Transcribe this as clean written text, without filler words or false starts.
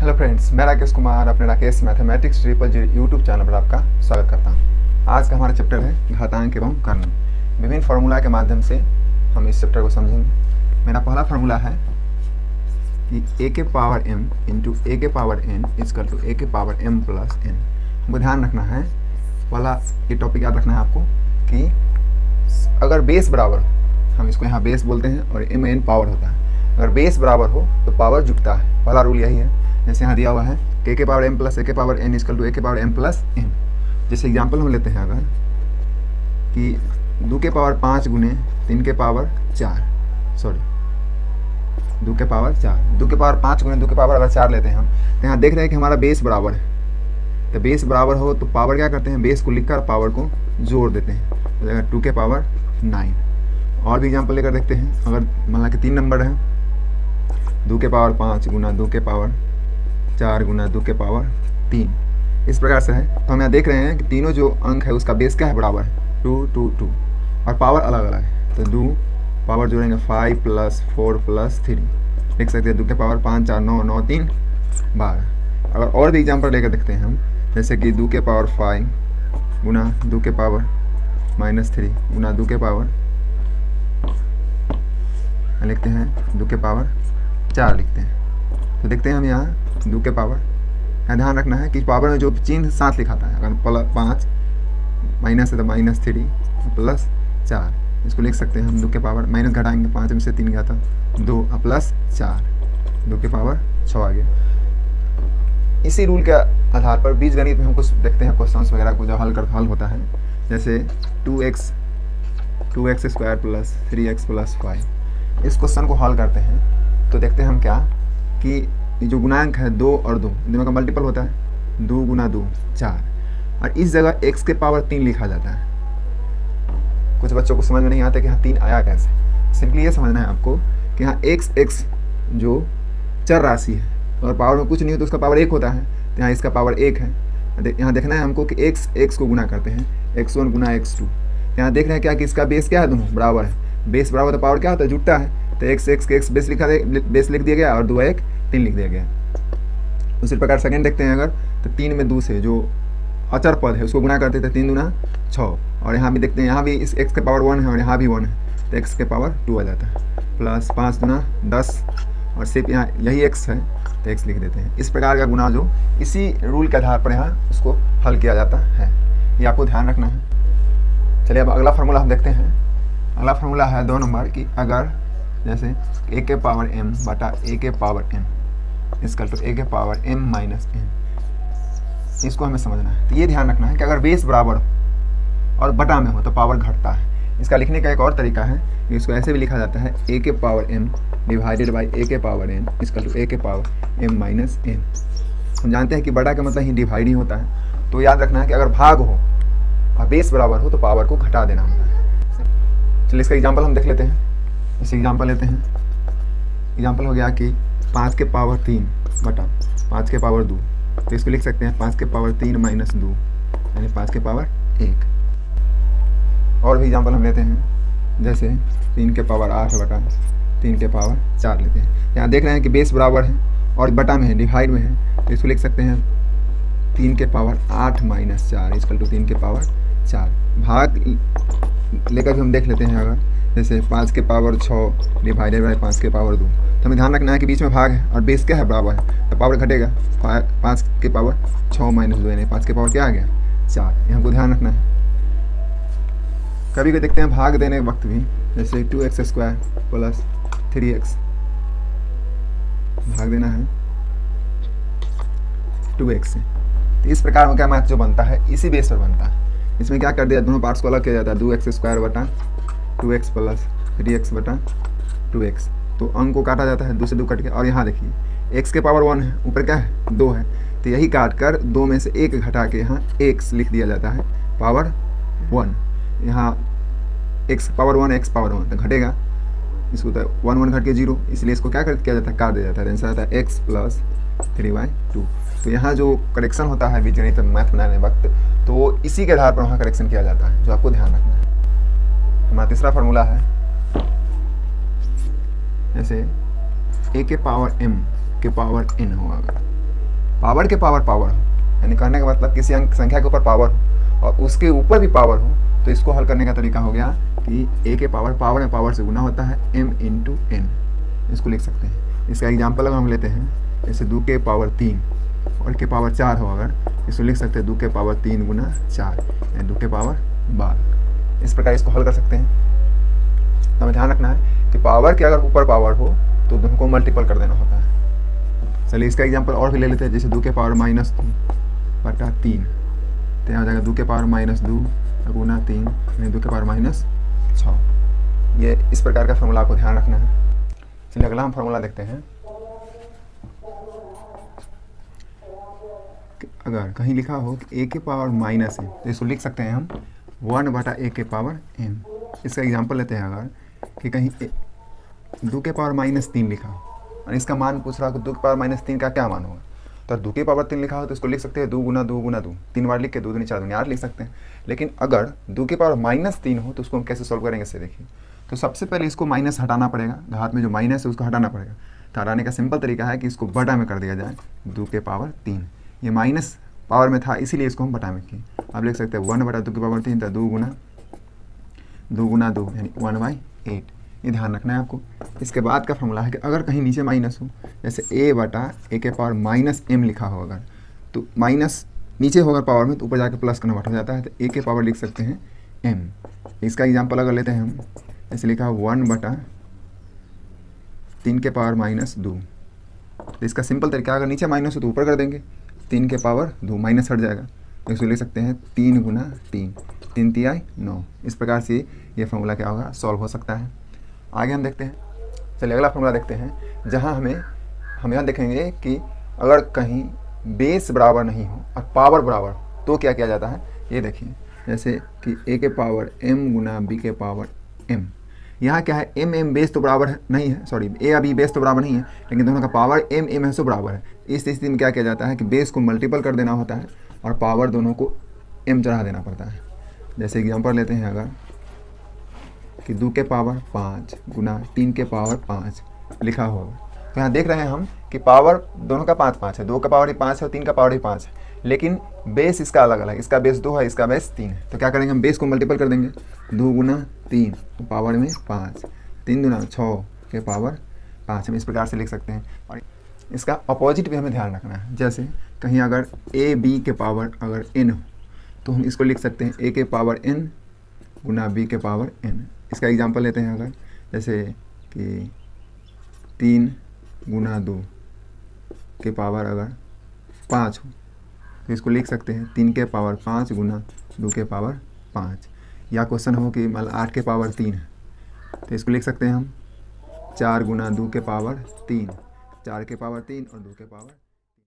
Hello friends, मैं राकेश कुमार अपने Rakesh mathematics 000 YouTube channel पर आपका स्वागत करता हूं। आज का हमारा चैप्टर है घातांक एवं कर्ण। विभिन्न फार्मूला के माध्यम से हम इस चैप्टर को समझेंगे। मेरा पहला फार्मूला है कि a के पावर m इंटू a के power n is equal to a के पावर m प्लस n। हमको ध्यान रखना है, पहला ये टॉपिक याद रखना है आपको कि अगर बेस बराबर, हम इसको यहाँ बेस बोलते हैं और m n पावर होता है, अगर बेस बराबर हो तो पावर जुटता है। पहला रूल यही है। जैसे यहाँ दिया हुआ है k के पावर m प्लस a के power n is equal to a के पावर m प्लस n। जैसे एग्जाम्पल हम लेते हैं अगर कि 2 के पावर 5 गुने 3 के पावर 4, 2 के पावर 4, 2 के पावर 5 गुने 2 के पावर अगर 4 लेते हैं हम, तो यहाँ देख रहे हैं कि हमारा बेस बराबर है। तो बेस बराबर हो तो पावर क्या करते हैं, बेस को लिखकर पावर को जोड़ देते हैं, तो जाएगा 2 के पावर 9। और भी एग्जाम्पल लेकर देखते हैं। अगर मान ला कि 3 नंबर है, 2 के पावर 5 गुना 2 के पावर 4 गुना 2 के पावर 3, इस प्रकार से है। तो हम यहाँ देख रहे हैं कि तीनों जो अंक है उसका बेस क्या है, बराबर है 2 2 2 और पावर अलग अलग है। तो 2 पावर जोड़ेंगे 5 प्लस 4 प्लस 3, लिख सकते हैं 2 के पावर 5 4 9 9 3 12। अगर और भी एग्जाम्पल लेकर देखते हैं हम, जैसे कि 2 के पावर 5 गुना 2 के पावर -3 गुना 2 के पावर लिखते हैं 2 के पावर 4 लिखते हैं। तो देखते हैं हम यहाँ 2 के पावर, यहाँ ध्यान रखना है कि पावर में जो चिन्ह साथ लिखाता है, अगर 5 माइनस है तो -3 प्लस 4, इसको लिख सकते हैं हम 2 के पावर, माइनस घटाएंगे 5 में से 3 गया था 2 प्लस 4, 2 के पावर 6 आ गया। इसी रूल के आधार पर बीजगणित में हम कुछ देखते हैं क्वेश्चंस वगैरह को जो हल होता है। जैसे 2x square plus 3x plus 5, इस क्वेश्चन को हल करते हैं तो देखते हैं हम क्या कि जो गुणांक है 2 और 2 दोनों का मल्टीपल होता है, 2 गुना 2 4, और इस जगह x के पावर 3 लिखा जाता है। कुछ बच्चों को समझ में नहीं आता कि यहाँ 3 आया कैसे। सिंपली ये समझना है आपको कि यहाँ x जो चर राशि है, अगर पावर में कुछ नहीं हो तो उसका पावर 1 होता है, तो यहाँ इसका पावर 1 है। यहाँ देखना है हमको कि x को गुना करते हैं, x1 गुना x2। यहाँ देख रहे हैं क्या कि इसका बेस क्या है, दोनों बराबर है। बेस बराबर तो पावर क्या होता है, जुटता है। तो x बेस लिख दिया गया और 2 1 3 लिख दिया गया। उसी प्रकार सेकंड देखते हैं, अगर तो 3 में 2 से जो अचर पद है उसको गुना करते थे, 3 दूना 6। और यहाँ भी देखते हैं, यहाँ भी इस x के पावर 1 है और यहाँ भी 1 है, तो x के पावर 2 आ जाता है, प्लस 5 दूना 10, और सिर्फ यहाँ यही x है तो x लिख देते हैं। इस प्रकार का गुना जो इसी रूल के आधार पर यहाँ उसको हल किया जाता है, ये आपको ध्यान रखना है। चलिए अब अगला फार्मूला हम देखते हैं। अगला फार्मूला है 2 नंबर की, अगर जैसे a के पावर m बटा a के power n is equal to a के पावर m माइनस n, इसको हमें समझना है। तो ये ध्यान रखना है कि अगर बेस बराबर और बटा में हो तो पावर घटता है। इसका लिखने का एक और तरीका है, इसको ऐसे भी लिखा जाता है a के power m divided by a के power n is equal to a के पावर m माइनस n। हम जानते हैं कि बड़ा का मतलब ही डिवाइड ही होता है, तो याद रखना है कि अगर भाग हो और बेस बराबर हो तो पावर को घटा देना होता है। चलिए इसका एग्जाम्पल हम देख लेते हैं। इसे एग्जाम्पल लेते हैं। एग्जाम्पल हो गया कि 5 के पावर 3 बटा 5 के पावर 2, तो इसको लिख सकते हैं 5 के पावर 3 माइनस 2 यानी 5 के पावर 1। और भी एग्जाम्पल हम लेते हैं, जैसे 3 के पावर 8 बटा 3 के पावर 4 लेते हैं। यहाँ देख रहे हैं कि बेस बराबर है और बटा में है, डिवाइड में है, तो इसको लिख सकते हैं 3 के पावर 8 माइनस 4 इक्वल टू 3 के पावर 4। भाग लेकर भी हम देख लेते हैं, अगर जैसे 5 के पावर 6 डिवाइडेड बाई 5 के पावर 2, तो हमें ध्यान रखना है कि बीच में भाग है और बेस क्या है, बराबर है, तो पावर घटेगा। 5 के पावर 6 माइनस 2 यानी 5 के पावर क्या आ गया 4, ये हमको ध्यान रखना है। कभी कभी देखते हैं भाग देने के वक्त भी, जैसे 2x स्क्वायर प्लस 3x, भाग देना है 2x से, तो इस प्रकार का मैथ जो बनता है इसी बेस पर बनता है। इसमें क्या कर दिया, दोनों पार्ट्स को अलग किया जाता है, 2x स्क्वायर बटा 2x प्लस 3x बटा 2x, तो अंक को काटा जाता है 2 से 2 कट के। और यहाँ देखिए x के पावर 1 है, ऊपर क्या है 2 है, तो यही काट कर 2 में से 1 घटा के यहाँ x लिख दिया जाता है पावर 1। यहाँ x पावर 1 x पावर 1 तो घटेगा, इसको तो 1 1 घट के 0, इसलिए इसको क्या किया जाता है, काट दिया जाता है, आंसर आता है x प्लस 3/2। तो यहाँ जो करेक्शन होता है बीजगणित मैथ बनाने वक्त, तो इसी के आधार पर वहाँ करेक्शन किया जाता है, जो आपको ध्यान रखना है। हमारा तीसरा फार्मूला है, जैसे a के पावर m के पावर n होगा, पावर के पावर पावर हो, यानी कहने का मतलब किसी अंक संख्या के ऊपर पावर हो और उसके ऊपर भी पावर हो, तो इसको हल करने का तरीका हो गया कि a के पावर में पावर से गुना होता है m इंटू n, इसको लिख सकते हैं। इसका एग्जाम्पल अगर हम लेते हैं, जैसे 2 के पावर 3 और के पावर 4 हो, अगर इसको लिख सकते हैं 2 के पावर 3 गुना 4 यानी 2 के पावर 12। इस प्रकार इसको हल कर सकते हैं। तो हमें ध्यान रखना है कि पावर के अगर ऊपर पावर हो तो दोनों को मल्टीपल कर देना होता है। चलिए इसका एग्जाम्पल और भी ले लेते हैं, जैसे 2 के पावर -2 बटा 3, तो यहाँ हो जाएगा 2 के पावर -2 गुना 3 यानी 2 के पावर -6। ये इस प्रकार का फॉर्मूला आपको ध्यान रखना है। चलिए अगला हम फॉर्मूला देखते हैं। अगर कहीं लिखा हो कि a के पावर माइनस है तो इसको लिख सकते हैं हम 1 बटा a के पावर m। इसका एग्जाम्पल लेते हैं, अगर कि कहीं 2 के पावर -3 लिखा हो और इसका मान पूछ रहा हो कि 2 के पावर -3 का क्या मान होगा, तो 2 के पावर 3 लिखा हो तो इसको लिख सकते हैं 2 गुना 2 गुना 2, 3 बार लिख के 2 दूनी 4 दूनी 8 लिख सकते हैं। लेकिन अगर 2 के पावर -3 हो तो उसको हम कैसे सॉल्व करेंगे, इससे देखिए। तो सबसे पहले इसको माइनस हटाना पड़ेगा, घात में जो माइनस है उसको हटाना पड़ेगा। तो हटाने का सिंपल तरीका है कि इसको बटा में कर दिया जाए, 2 के पावर 3। ये माइनस पावर में था इसीलिए इसको हम बटा में किए। आप लिख सकते हैं 1 बटा 2 के पावर 3 तो 2 गुना 2 यानी 1/8। ये ध्यान रखना है आपको। इसके बाद का फॉर्मूला है कि अगर कहीं नीचे माइनस हो, जैसे a बटा a के पावर -m लिखा हो, अगर तो माइनस नीचे होगा पावर में तो ऊपर जाकर प्लस कन्वर्ट हो जाता है, तो a के पावर लिख सकते हैं m। इसका एग्जांपल अगर लेते हैं हम, जैसे लिखा 1 बटा 3 के पावर -2, तो इसका सिंपल तरीका, अगर नीचे माइनस हो तो ऊपर कर देंगे, 3 के पावर 2 माइनस हट जाएगा, तो इसको लिख सकते हैं 3 गुना 3, 3 तिहाई 9। इस प्रकार से ये फॉर्मूला क्या होगा, सॉल्व हो सकता है। आगे हम देखते हैं। चलिए अगला फॉर्मूला देखते हैं, जहां हम यहाँ देखेंगे कि अगर कहीं बेस बराबर नहीं हो और पावर बराबर हो तो क्या किया जाता है, ये देखिए। जैसे कि a के पावर m गुना b के पावर m, यहाँ क्या है m बेस तो बराबर है नहीं है, सॉरी a अभी बेस तो बराबर नहीं है, लेकिन दोनों का पावर m है सो बराबर है। इस स्थिति में क्या किया जाता है कि बेस को मल्टीपल कर देना होता है और पावर दोनों को m चढ़ा देना पड़ता है। जैसे एग्जाम्पल लेते हैं, अगर कि 2 के पावर 5 गुना 3 के पावर 5 लिखा होगा, तो यहाँ देख रहे हैं हम कि पावर दोनों का 5 है, 2 का पावर ही 5 है और 3 का पावर ही 5 है, लेकिन बेस इसका अलग अलग है, इसका बेस 2 है, इसका बेस 3 है। तो क्या करेंगे, हम बेस को मल्टीपल कर देंगे, 2 गुना 3 तो पावर में 5, 3 गुना 6 के पावर 5, हम इस प्रकार से लिख सकते हैं। और इसका अपोजिट भी हमें ध्यान रखना है, जैसे कहीं अगर a b के पावर अगर n हो तो हम इसको लिख सकते हैं a के पावर n गुना b के पावर n। इसका एग्जांपल लेते हैं, अगर जैसे कि 3 गुना 2 के पावर अगर 5 हो तो इसको लिख सकते हैं 3 के पावर 5 गुना 2 के पावर 5। या क्वेश्चन हो कि मतलब 8 के पावर 3 है तो इसको लिख सकते हैं हम 4 गुना 2 के पावर 3, 4 के पावर 3 और 2 के पावर